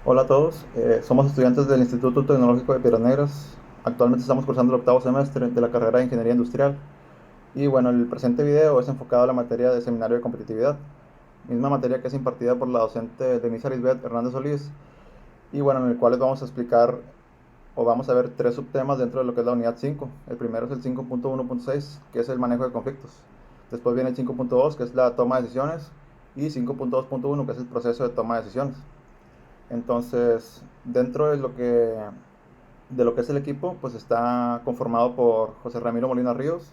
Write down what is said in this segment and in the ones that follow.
Hola a todos, somos estudiantes del Instituto Tecnológico de Piedras Negras. Actualmente estamos cursando el octavo semestre de la carrera de Ingeniería Industrial. Y bueno, el presente video es enfocado a la materia de Seminario de Competitividad, misma materia que es impartida por la docente Denise Arisbet Hernández Solís. Y bueno, en el cual les vamos a explicar o vamos a ver tres subtemas dentro de lo que es la unidad 5. El primero es el 5.1.6, que es el manejo de conflictos. Después viene el 5.2, que es la toma de decisiones. Y 5.2.1, que es el proceso de toma de decisiones. Entonces, dentro de lo que es el equipo, pues está conformado por José Ramiro Molina Ríos,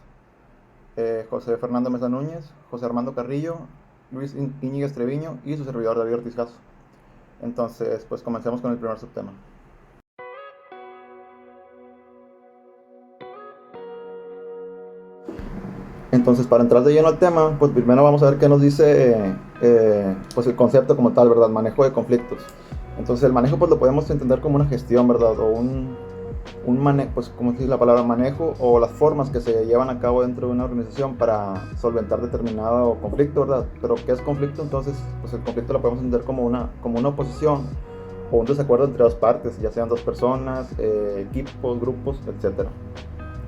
José Fernando Mesa Núñez, José Armando Carrillo, Luis Íñiguez Treviño y su servidor David Ortiz Caso. Entonces, pues comencemos con el primer subtema. Entonces, para entrar de lleno al tema, pues primero vamos a ver qué nos dice pues el concepto como tal, ¿verdad? Manejo de conflictos. Entonces, el manejo pues lo podemos entender como una gestión, ¿verdad? O un manejo, pues como dice la palabra manejo, o las formas que se llevan a cabo dentro de una organización para solventar determinado conflicto, ¿verdad? Pero ¿qué es conflicto? Entonces, pues el conflicto lo podemos entender como una oposición o un desacuerdo entre dos partes, ya sean dos personas, equipos, grupos, etcétera.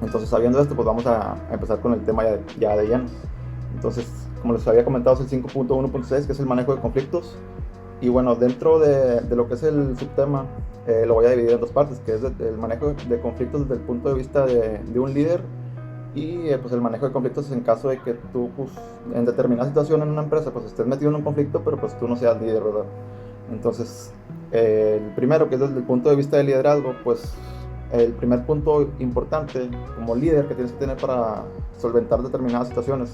Entonces, sabiendo esto, pues vamos a empezar con el tema ya de lleno. Entonces, como les había comentado, es el 5.1.6, que es el manejo de conflictos. Y bueno, dentro de lo que es el subtema, lo voy a dividir en dos partes, que es el manejo de conflictos desde el punto de vista de un líder y pues el manejo de conflictos en caso de que tú, pues, en determinada situación en una empresa, pues estés metido en un conflicto, pero pues tú no seas líder, ¿verdad? Entonces, el primero, que es desde el punto de vista del liderazgo, pues el primer punto importante como líder que tienes que tener para solventar determinadas situaciones,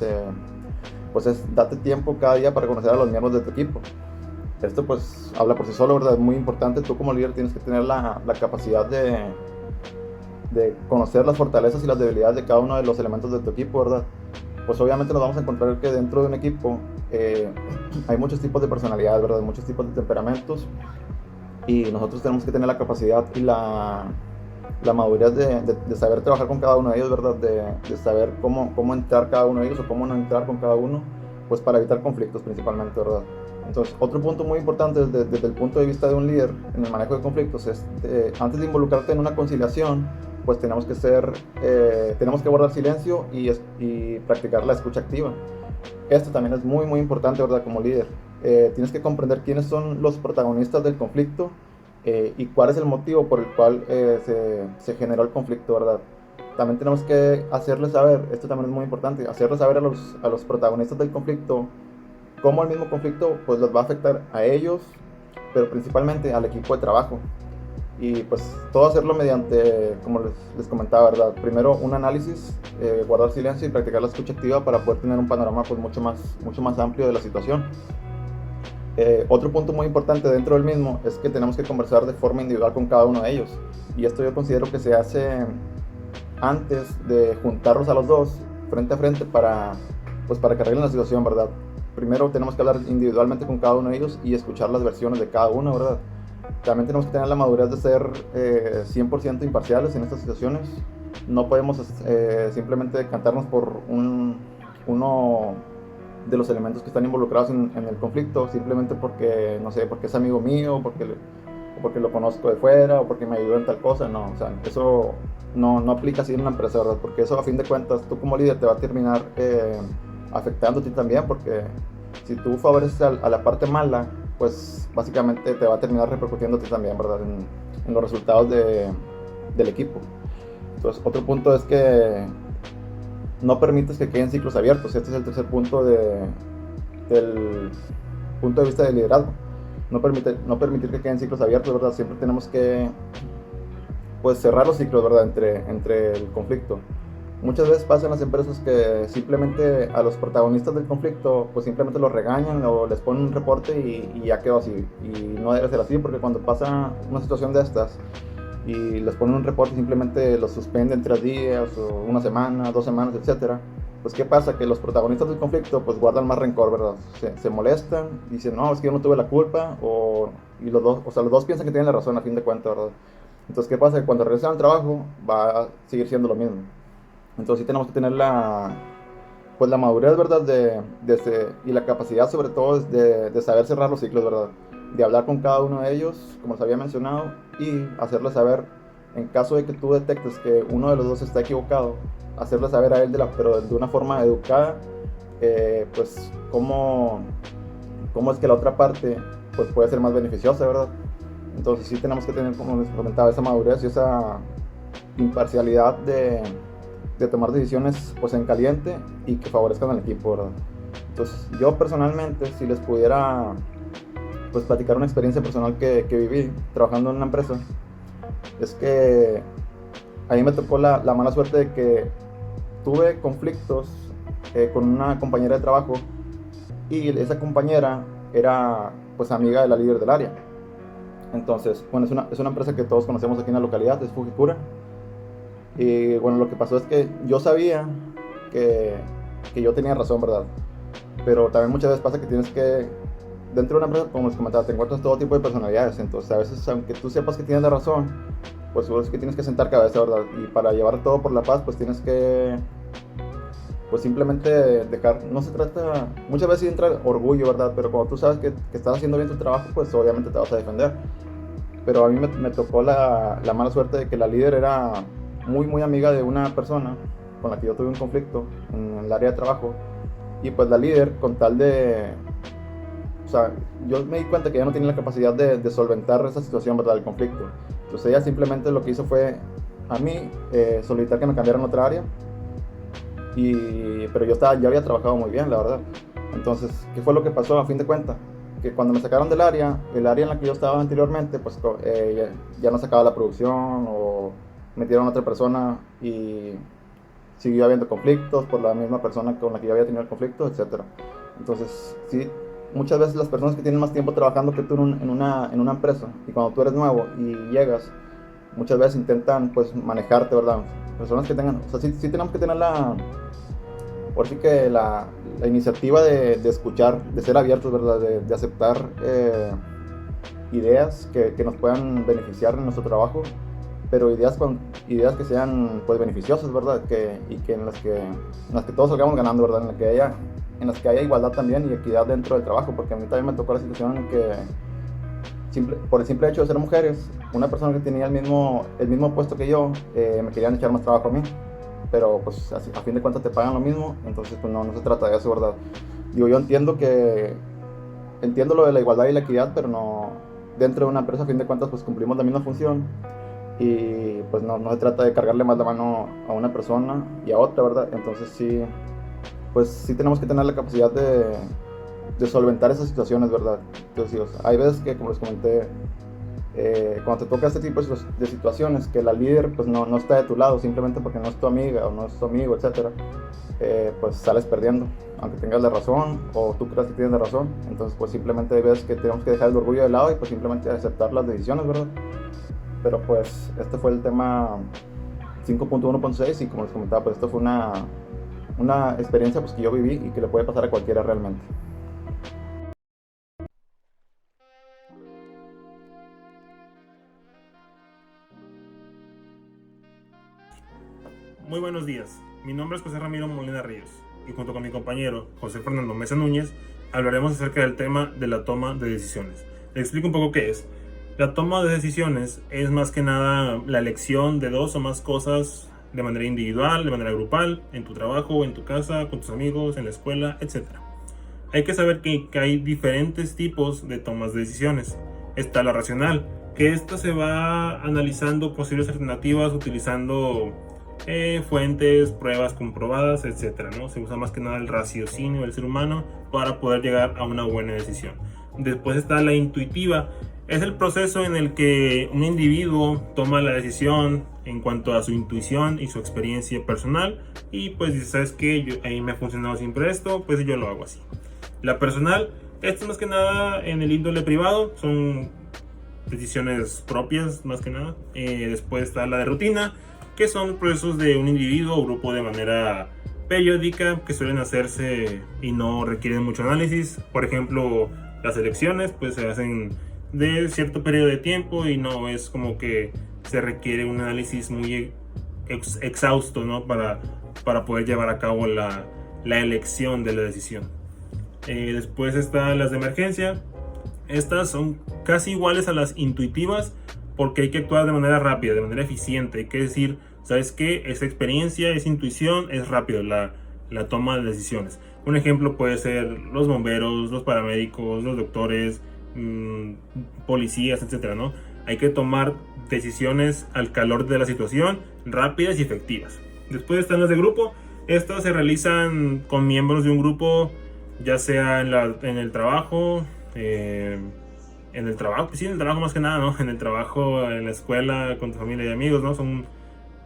pues es date tiempo cada día para conocer a los miembros de tu equipo. Esto pues habla por sí solo, ¿verdad? Es muy importante. Tú como líder tienes que tener la capacidad de conocer las fortalezas y las debilidades de cada uno de los elementos de tu equipo, ¿verdad? Pues obviamente nos vamos a encontrar que dentro de un equipo hay muchos tipos de personalidades, ¿verdad? Muchos tipos de temperamentos y nosotros tenemos que tener la capacidad y la madurez de saber trabajar con cada uno de ellos, ¿verdad? De saber cómo entrar cada uno de ellos o cómo no entrar con cada uno, pues para evitar conflictos principalmente, ¿verdad? Entonces, otro punto muy importante desde el punto de vista de un líder en el manejo de conflictos es, antes de involucrarte en una conciliación, pues tenemos que guardar silencio y practicar la escucha activa. Esto también es muy, muy importante, ¿verdad? Como líder. Tienes que comprender quiénes son los protagonistas del conflicto y cuál es el motivo por el cual se generó el conflicto, ¿verdad? También tenemos que hacerles saber, esto también es muy importante, hacerles saber a los protagonistas del conflicto cómo el mismo conflicto pues los va a afectar a ellos, pero principalmente al equipo de trabajo. Y pues todo hacerlo mediante, como les comentaba, ¿verdad? Primero un análisis, guardar silencio y practicar la escucha activa para poder tener un panorama pues mucho más amplio de la situación. Otro punto muy importante dentro del mismo es que tenemos que conversar de forma individual con cada uno de ellos. Y esto yo considero que se hace antes de juntarlos a los dos frente a frente para que arreglen la situación, ¿verdad? Primero tenemos que hablar individualmente con cada uno de ellos y escuchar las versiones de cada uno, ¿verdad? También tenemos que tener la madurez de ser 100% imparciales en estas situaciones. No podemos simplemente decantarnos por uno de los elementos que están involucrados en el conflicto, simplemente porque, no sé, porque es amigo mío, o porque lo conozco de fuera, o porque me ayudó en tal cosa. No, o sea, eso no aplica así en una empresa, ¿verdad? Porque eso a fin de cuentas, tú como líder te va a terminar afectando a ti también, porque si tú favoreces a la parte mala, pues básicamente te va a terminar repercutiendo a ti también, ¿verdad? En los resultados del equipo. Entonces, otro punto es que no permites que queden ciclos abiertos. Este es el tercer punto del punto de vista del liderazgo. No permitir que queden ciclos abiertos, ¿verdad? Siempre tenemos que pues cerrar los ciclos, ¿verdad? Entre el conflicto. Muchas veces pasa en las empresas que simplemente a los protagonistas del conflicto pues simplemente los regañan o les ponen un reporte y ya quedó así. Y no debe ser así, porque cuando pasa una situación de estas y les ponen un reporte, simplemente los suspenden 3 días o una semana, 2 semanas, etcétera. Pues qué pasa, que los protagonistas del conflicto pues guardan más rencor, ¿verdad? Se molestan, dicen, no, es que yo no tuve la culpa, y los dos piensan que tienen la razón a fin de cuentas, ¿verdad? Entonces, ¿qué pasa? Que cuando regresan al trabajo va a seguir siendo lo mismo. Entonces sí tenemos que tener la madurez, ¿verdad? Y la capacidad sobre todo de saber cerrar los ciclos, ¿verdad? de hablar con cada uno de ellos, como les había mencionado, y hacerles saber, en caso de que tú detectes que uno de los dos está equivocado, hacerle saber a él, pero de una forma educada, pues cómo es que la otra parte pues puede ser más beneficiosa, ¿verdad? Entonces sí tenemos que tener, como les comentaba, esa madurez y esa imparcialidad de tomar decisiones pues en caliente y que favorezcan al equipo, ¿verdad? Entonces yo personalmente, si les pudiera pues platicar una experiencia personal que viví trabajando en una empresa, es que a mí me tocó la mala suerte de que tuve conflictos con una compañera de trabajo, y esa compañera era pues amiga de la líder del área. Entonces, bueno, es una empresa que todos conocemos aquí en la localidad, es Fujikura. Y bueno, lo que pasó es que yo sabía que, que yo tenía razón, ¿verdad? Pero también muchas veces pasa que tienes que, dentro de una empresa, como les comentaba, te encuentras todo tipo de personalidades. Entonces, a veces, aunque tú sepas que tienes la razón, pues seguro es que tienes que sentar cabeza, ¿verdad? Y para llevar todo por la paz, pues tienes que, pues simplemente dejar, no se trata, muchas veces entra orgullo, ¿verdad? Pero cuando tú sabes que estás haciendo bien tu trabajo, pues obviamente te vas a defender. Pero a mí me tocó la mala suerte de que la líder era muy amiga de una persona con la que yo tuve un conflicto en el área de trabajo. Y pues la líder, con tal de, o sea, yo me di cuenta que ella no tenía la capacidad de solventar esa situación, ¿verdad? Del conflicto. Entonces ella simplemente lo que hizo fue a mí solicitar que me cambiaran a otra área. Pero ya había trabajado muy bien, la verdad. Entonces, ¿qué fue lo que pasó a fin de cuentas? Que cuando me sacaron del área, el área en la que yo estaba anteriormente, pues ya no sacaba la producción, o metieron a otra persona y siguió habiendo conflictos por la misma persona con la que yo había tenido el conflicto, etcétera. Entonces, sí, muchas veces las personas que tienen más tiempo trabajando que tú en una empresa, y cuando tú eres nuevo y llegas, muchas veces intentan pues manejarte, ¿verdad? Personas que tengan, o sea, sí tenemos que tener por sí que la iniciativa de escuchar, de ser abiertos, ¿verdad? De aceptar ideas que nos puedan beneficiar en nuestro trabajo, pero ideas que sean pues beneficiosas, ¿verdad? Y que en las que todos salgamos ganando, ¿verdad? En las que haya igualdad también y equidad dentro del trabajo, porque a mí también me tocó la situación en que por el simple hecho de ser mujeres, una persona que tenía el mismo puesto que yo, me querían echar más trabajo a mí. Pero pues así, a fin de cuentas te pagan lo mismo, entonces pues no se trata de eso, ¿verdad? Digo, yo entiendo lo de la igualdad y la equidad, pero no, dentro de una empresa a fin de cuentas pues cumplimos la misma función, y pues no se trata de cargarle más la mano a una persona y a otra, ¿verdad? Entonces sí, pues sí tenemos que tener la capacidad de solventar esas situaciones, ¿verdad? Entonces, sí, o sea, hay veces que, como les comenté, cuando te toca este tipo de situaciones, que la líder pues no está de tu lado simplemente porque no es tu amiga o no es tu amigo, etcétera, pues sales perdiendo, aunque tengas la razón o tú creas que tienes la razón. Entonces pues simplemente ves que tenemos que dejar el orgullo de lado y pues simplemente aceptar las decisiones, ¿verdad? Pero pues este fue el tema 5.1.6, y como les comentaba, pues esto fue una experiencia pues que yo viví y que le puede pasar a cualquiera realmente. Muy buenos días, mi nombre es José Ramiro Molina Ríos y junto con mi compañero José Fernando Mesa Núñez hablaremos acerca del tema de la toma de decisiones. Les explico un poco qué es. La toma de decisiones es más que nada la elección de dos o más cosas de manera individual, de manera grupal, en tu trabajo, en tu casa, con tus amigos, en la escuela, etc. Hay que saber que hay diferentes tipos de tomas de decisiones. Está la racional, que esta se va analizando posibles alternativas utilizando fuentes, pruebas comprobadas, etcétera, ¿no? Se usa más que nada el raciocinio del ser humano para poder llegar a una buena decisión. Después está la intuitiva. Es el proceso en el que un individuo toma la decisión en cuanto a su intuición y su experiencia personal y pues dice, ¿sabes qué? A mí me ha funcionado siempre esto, pues yo lo hago así. La personal, esto es más que nada en el índole privado, son decisiones propias más que nada. Después está la de rutina, que son procesos de un individuo o grupo de manera periódica que suelen hacerse y no requieren mucho análisis. Por ejemplo, las elecciones pues se hacen de cierto periodo de tiempo y no es como que se requiere un análisis muy exhausto, ¿no? para poder llevar a cabo la elección de la decisión. Después están las de emergencia, Estas son casi iguales a las intuitivas porque hay que actuar de manera rápida, de manera eficiente. Hay que decir, ¿sabes qué? Esa experiencia, esa intuición, es rápido la toma de decisiones. Un ejemplo puede ser los bomberos, los paramédicos, los doctores, policías, etcétera, ¿no? Hay que tomar decisiones al calor de la situación, rápidas y efectivas. Después están las de grupo. Estas se realizan con miembros de un grupo, ya sea en el trabajo, pues sí, en el trabajo más que nada, ¿no? En el trabajo, en la escuela, con tu familia y amigos, ¿no? Son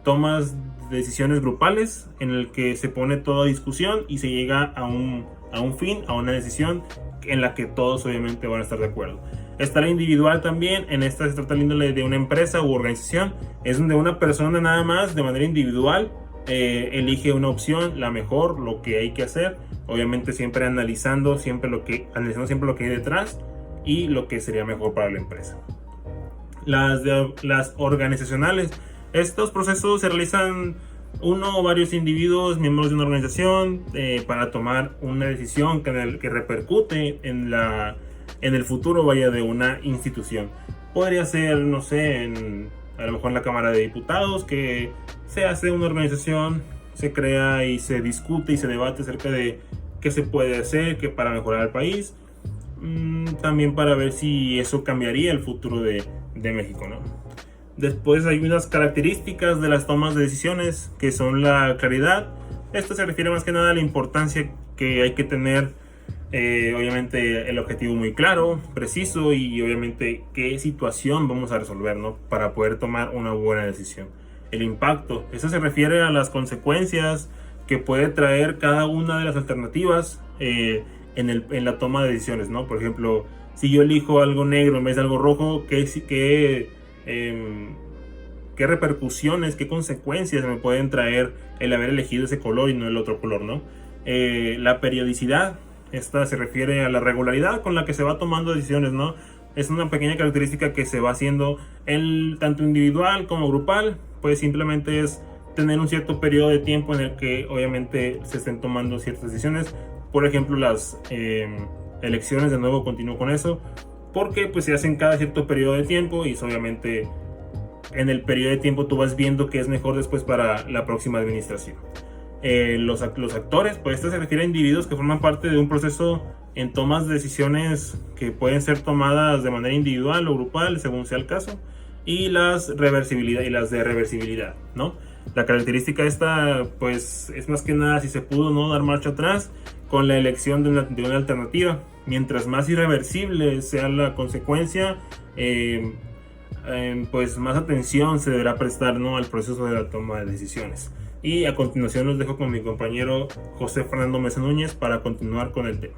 tomas de decisiones grupales en el que se pone toda discusión y se llega a un fin, a una decisión en la que todos obviamente van a estar de acuerdo. Está la individual también. En esta se trata de una empresa u organización. Es donde una persona nada más de manera individual elige una opción, la mejor, lo que hay que hacer, obviamente siempre analizando siempre lo que hay detrás y lo que sería mejor para la empresa. Las organizacionales, estos procesos se realizan uno o varios individuos, miembros de una organización, para tomar una decisión que repercute en el futuro, de una institución. Podría ser, no sé, a lo mejor en la Cámara de Diputados, que se hace una organización, se crea y se discute y se debate acerca de qué se puede hacer, qué para mejorar el país. También para ver si eso cambiaría el futuro de México, ¿no? Después hay unas características de las tomas de decisiones que son la claridad. Esto se refiere más que nada a la importancia que hay que tener, obviamente el objetivo muy claro, preciso y obviamente qué situación vamos a resolver, ¿no? Para poder tomar una buena decisión. El impacto, eso se refiere a las consecuencias que puede traer cada una de las alternativas en la toma de decisiones, ¿no? Por ejemplo, si yo elijo algo negro en vez de algo rojo, ¿qué repercusiones, qué consecuencias me pueden traer el haber elegido ese color y no el otro color, ¿no? La periodicidad, esta se refiere a la regularidad con la que se va tomando decisiones, ¿no? Es una pequeña característica que se va haciendo tanto individual como grupal, pues simplemente es tener un cierto periodo de tiempo en el que obviamente se estén tomando ciertas decisiones. Por ejemplo, las elecciones, de nuevo continúo con eso, porque pues se hacen cada cierto periodo de tiempo y obviamente en el periodo de tiempo tú vas viendo qué es mejor después para la próxima administración. Los actores, pues esto se refiere a individuos que forman parte de un proceso en tomas de decisiones que pueden ser tomadas de manera individual o grupal según sea el caso, y las de reversibilidad, ¿no? La característica esta pues es más que nada si se pudo no dar marcha atrás con la elección de una alternativa. Mientras más irreversible sea la consecuencia, pues más atención se deberá prestar, ¿no?, al proceso de la toma de decisiones. Y a continuación los dejo con mi compañero José Fernando Mesa Núñez para continuar con el tema.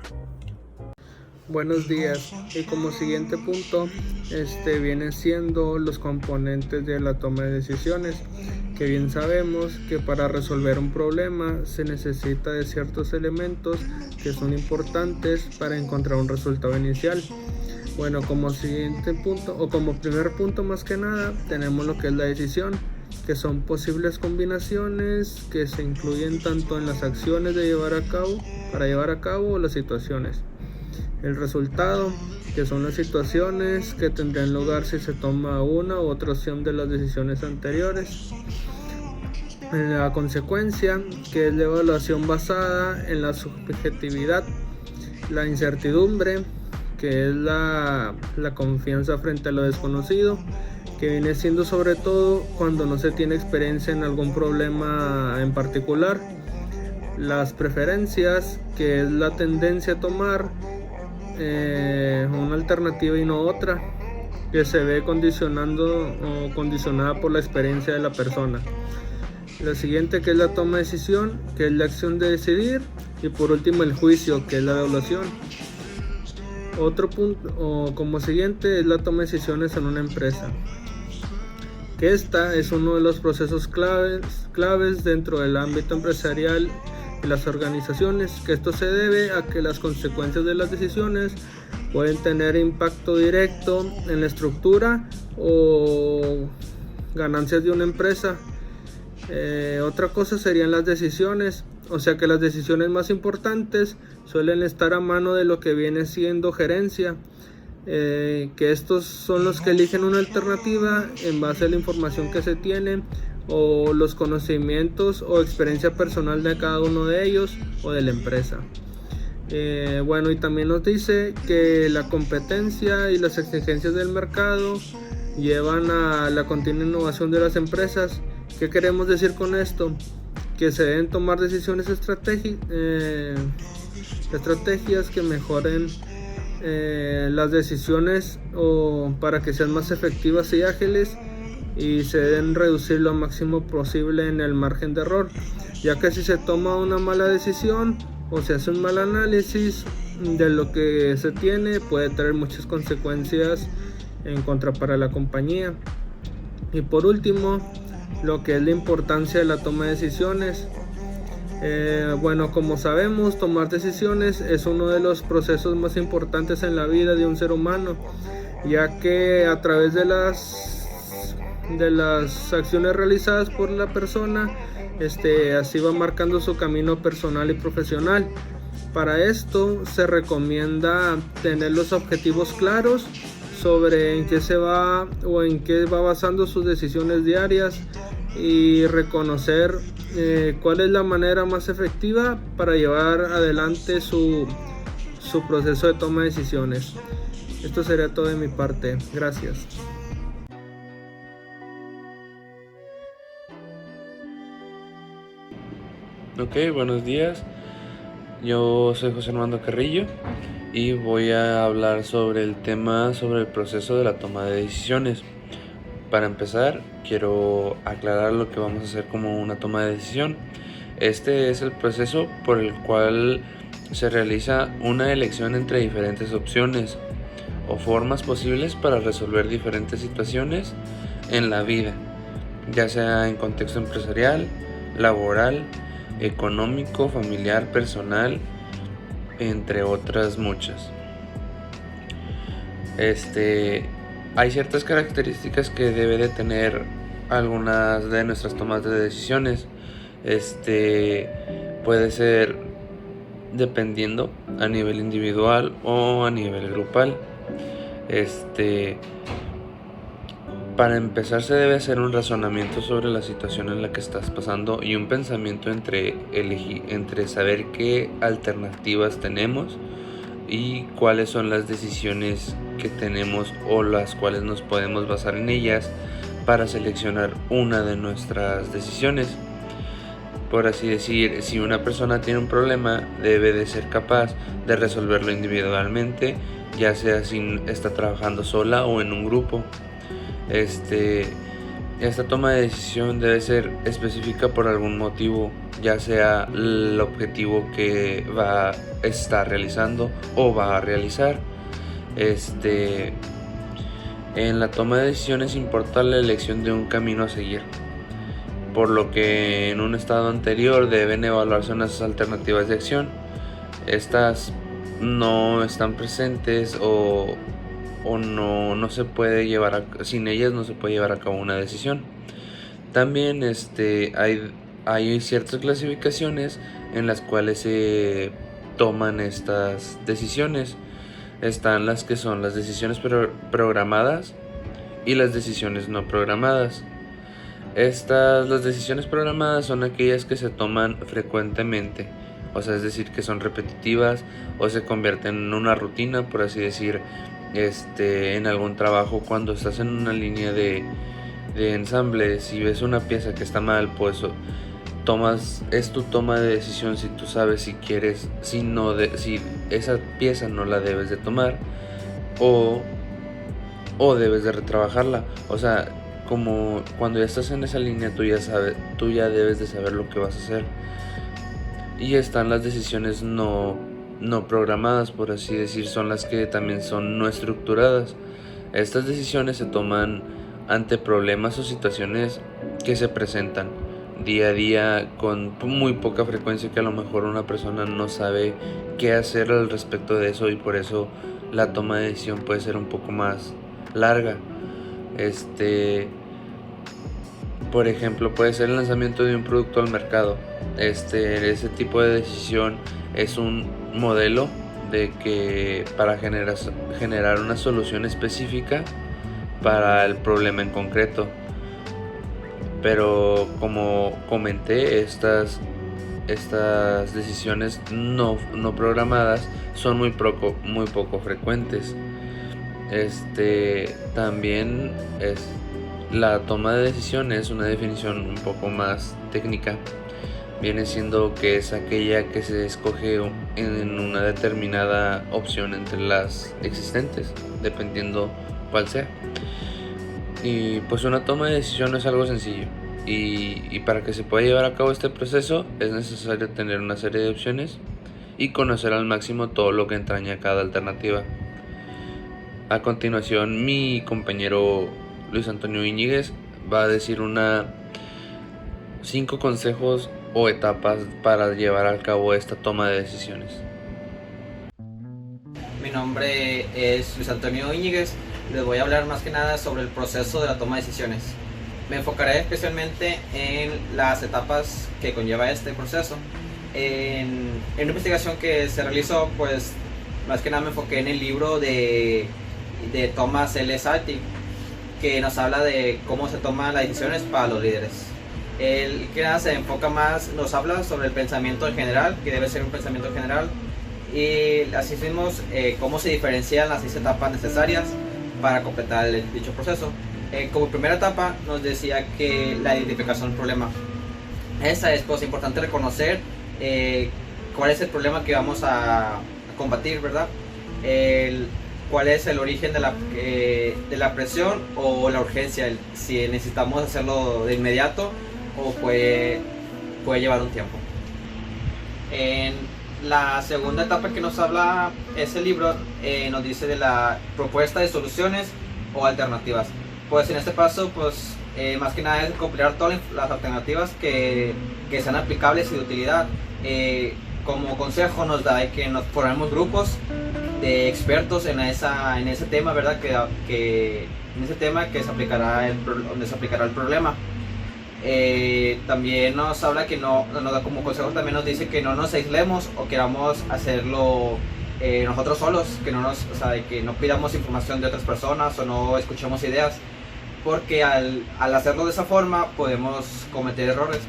Buenos días, y como siguiente punto vienen siendo los componentes de la toma de decisiones, que bien sabemos que para resolver un problema se necesita de ciertos elementos que son importantes para encontrar un resultado inicial. Bueno, como siguiente punto o como primer punto más que nada tenemos lo que es la decisión, que son posibles combinaciones que se incluyen tanto en las acciones para llevar a cabo las situaciones. El resultado, que son las situaciones que tendrían lugar si se toma una u otra opción de las decisiones anteriores. La consecuencia, que es la evaluación basada en la subjetividad. La incertidumbre, que es la confianza frente a lo desconocido, que viene siendo sobre todo cuando no se tiene experiencia en algún problema en particular. Las preferencias, que es la tendencia a tomar una alternativa y no otra, que se ve condicionada por la experiencia de la persona. La siguiente, que es la toma de decisión, que es la acción de decidir, y por último el juicio, que es la evaluación. Otro punto, como siguiente, es la toma de decisiones en una empresa, que esta es uno de los procesos claves dentro del ámbito empresarial y las organizaciones, que esto se debe a que las consecuencias de las decisiones pueden tener impacto directo en la estructura o ganancias de una empresa. Otra cosa serían las decisiones, o sea que las decisiones más importantes suelen estar a mano de lo que viene siendo gerencia, que estos son los que eligen una alternativa en base a la información que se tiene o los conocimientos o experiencia personal de cada uno de ellos o de la empresa. Bueno, y también nos dice que la competencia y las exigencias del mercado llevan a la continua innovación de las empresas. ¿Qué queremos decir con esto? Que se deben tomar decisiones estrategias que mejoren las decisiones o para que sean más efectivas y ágiles, y se deben reducir lo máximo posible en el margen de error, ya que si se toma una mala decisión o se hace un mal análisis de lo que se tiene, puede traer muchas consecuencias en contra para la compañía. Y por último, lo que es la importancia de la toma de decisiones. Bueno, como sabemos, tomar decisiones es uno de los procesos más importantes en la vida de un ser humano, ya que a través de las acciones realizadas por la persona, así va marcando su camino personal y profesional. Para esto se recomienda tener los objetivos claros sobre en qué se va o en qué va basando sus decisiones diarias, y reconocer cuál es la manera más efectiva para llevar adelante su proceso de toma de decisiones. Esto sería todo de mi parte. Gracias. Ok, buenos días. Yo soy José Armando Carrillo y voy a hablar sobre el proceso de la toma de decisiones. Para empezar, quiero aclarar lo que vamos a hacer como una toma de decisión. Este es el proceso por el cual se realiza una elección entre diferentes opciones o formas posibles para resolver diferentes situaciones en la vida, ya sea en contexto empresarial, laboral, económico, familiar, personal, entre otras muchas. Hay ciertas características que debe de tener algunas de nuestras tomas de decisiones. Puede ser dependiendo a nivel individual o a nivel grupal. Para empezar, se debe hacer un razonamiento sobre la situación en la que estás pasando y un pensamiento entre saber qué alternativas tenemos y cuáles son las decisiones que tenemos o las cuales nos podemos basar en ellas para seleccionar una de nuestras decisiones. Por así decir, si una persona tiene un problema, debe de ser capaz de resolverlo individualmente, ya sea si está trabajando sola o en un grupo. Esta toma de decisión debe ser específica por algún motivo, ya sea el objetivo que va a estar realizando o va a realizar. En la toma de decisiones importa la elección de un camino a seguir, por lo que en un estado anterior deben evaluarse unas alternativas de acción. Estas no están presentes o no se puede sin ellas no se puede llevar a cabo una decisión. También hay ciertas clasificaciones en las cuales se toman estas decisiones. Están las que son las decisiones programadas y las decisiones no programadas. Las decisiones programadas son aquellas que se toman frecuentemente, o sea, es decir, que son repetitivas o se convierten en una rutina, por así decir. En algún trabajo, cuando estás en una línea de ensamble, si ves una pieza que está mal, pues es tu toma de decisión si tú sabes si quieres, si esa pieza no la debes de tomar o debes de retrabajarla. O sea, como cuando ya estás en esa línea, tú ya debes de saber lo que vas a hacer. Y están las decisiones no programadas, por así decir, son las que también son no estructuradas. Estas decisiones se toman ante problemas o situaciones que se presentan día a día con muy poca frecuencia, que a lo mejor una persona no sabe qué hacer al respecto de eso, y por eso la toma de decisión puede ser un poco más larga. Por ejemplo, puede ser el lanzamiento de un producto al mercado. Ese tipo de decisión es un modelo de que para generar una solución específica para el problema en concreto. Pero como comenté, estas decisiones no programadas son muy poco frecuentes. También la toma de decisiones, una definición un poco más técnica, viene siendo que es aquella que se escoge en una determinada opción entre las existentes, dependiendo cuál sea. Y pues una toma de decisión es algo sencillo, y para que se pueda llevar a cabo este proceso es necesario tener una serie de opciones y conocer al máximo todo lo que entraña cada alternativa. A continuación, mi compañero Luis Antonio Íñiguez va a decir 5 consejos o etapas para llevar a cabo esta toma de decisiones. Mi nombre es Luis Antonio Íñiguez. Les voy a hablar más que nada sobre el proceso de la toma de decisiones. Me enfocaré especialmente en las etapas que conlleva este proceso. En una investigación que se realizó, pues más que nada me enfoqué en el libro de Thomas L. Saaty, que nos habla de cómo se toman las decisiones para los líderes. Él que nada se enfoca más, nos habla sobre el pensamiento en general, que debe ser un pensamiento general, y así mismos cómo se diferencian las 6 etapas necesarias para completar dicho proceso. Como primera etapa nos decía que la identificación del problema. Esa es pues importante reconocer cuál es el problema que vamos a combatir, ¿verdad? Cuál es el origen de la presión o la urgencia, si necesitamos hacerlo de inmediato o puede llevar un tiempo. En la segunda etapa que nos habla ese libro nos dice de la propuesta de soluciones o alternativas. Pues en este paso, pues más que nada es compilar todas las alternativas que sean aplicables y de utilidad. Como consejo nos da que nos formemos grupos de expertos en ese tema, ¿verdad? Que en ese tema donde se aplicará el problema. También nos habla que nos da como consejo, también nos dice que no nos aislemos o queramos hacerlo nosotros solos, que no pidamos información de otras personas o no escuchemos ideas, porque al hacerlo de esa forma podemos cometer errores.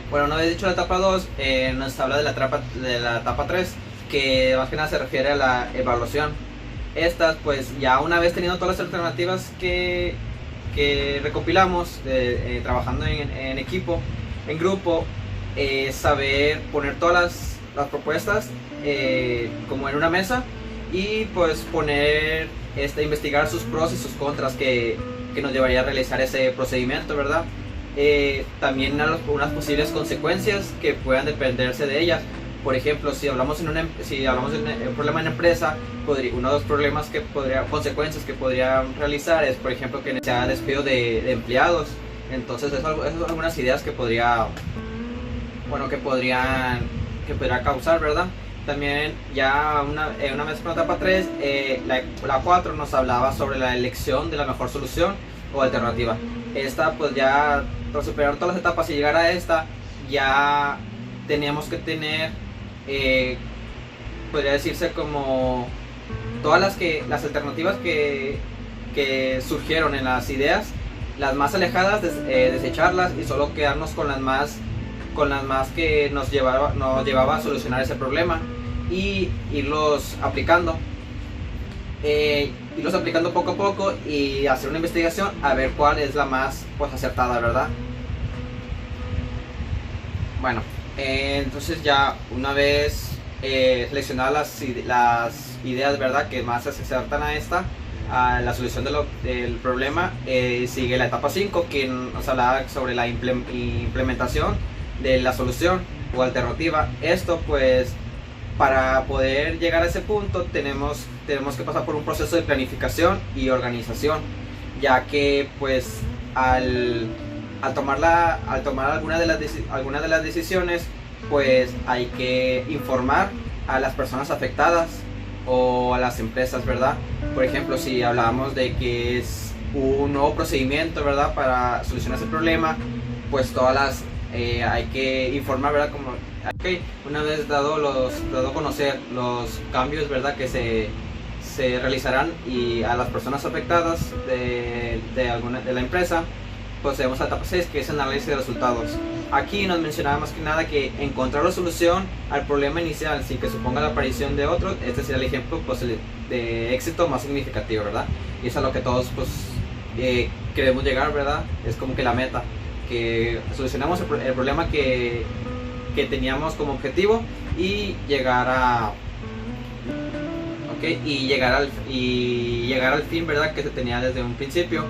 Bueno, no he dicho la etapa 2, nos habla de la etapa 3, que más que nada se refiere a la evaluación. Estas, pues ya una vez teniendo todas las alternativas que recopilamos trabajando en equipo, en grupo, saber poner todas las propuestas como en una mesa y pues investigar sus pros y sus contras que nos llevaría a realizar ese procedimiento, ¿verdad? También unas posibles consecuencias que puedan dependerse de ellas. Por ejemplo, si hablamos de un problema en empresa, uno de los problemas consecuencias que podrían realizar es, por ejemplo, que sea despido de empleados. Entonces, esas son algunas ideas que podría causar, ¿verdad? También ya una vez con la etapa 3, la 4 nos hablaba sobre la elección de la mejor solución o alternativa. Esta, pues ya tras superar todas las etapas y llegar a esta, ya teníamos que tener, podría decirse como todas las alternativas que surgieron en las ideas, las más alejadas, desecharlas y solo quedarnos con las más que nos llevaba a solucionar ese problema y irlos aplicando poco a poco y hacer una investigación a ver cuál es la más acertada, ¿verdad? Bueno, entonces ya una vez seleccionadas las ideas, ¿verdad?, que más se acertan a la solución del problema, sigue la etapa 5, que nos habla sobre la implementación de la solución o alternativa. Esto, pues, para poder llegar a ese punto tenemos que pasar por un proceso de planificación y organización, ya que pues al tomar alguna de las decisiones, pues hay que informar a las personas afectadas o a las empresas, ¿verdad? Por ejemplo, si hablábamos de que es un nuevo procedimiento, ¿verdad?, para solucionar ese problema, pues hay que informar, ¿verdad?, como Okay. Una vez dado a conocer los cambios, ¿verdad?, que se realizarán y a las personas afectadas de la empresa, procedemos a la etapa 6, que es análisis de resultados. Aquí nos mencionaba más que nada que encontrar la solución al problema inicial sin que suponga la aparición de otro. Este sería el ejemplo, pues, de éxito más significativo, ¿verdad? Y eso es a lo que todos, pues, queremos llegar, ¿verdad? Es como que la meta, que solucionemos el problema que teníamos como objetivo y llegar al fin, ¿verdad?, que se tenía desde un principio.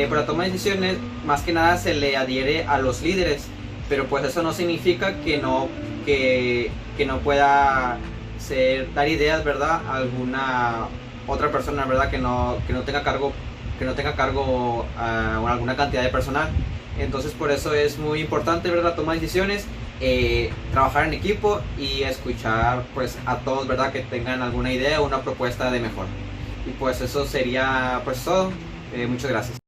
Para tomar decisiones, más que nada se le adhiere a los líderes, pero pues eso no significa que no pueda dar ideas, ¿verdad?, a alguna otra persona, ¿verdad?, que no tenga cargo o alguna cantidad de personal. Entonces por eso es muy importante, ¿verdad?, tomar decisiones, trabajar en equipo y escuchar, pues, a todos, ¿verdad?, que tengan alguna idea o una propuesta de mejora. Y pues eso sería, pues, todo. Muchas gracias.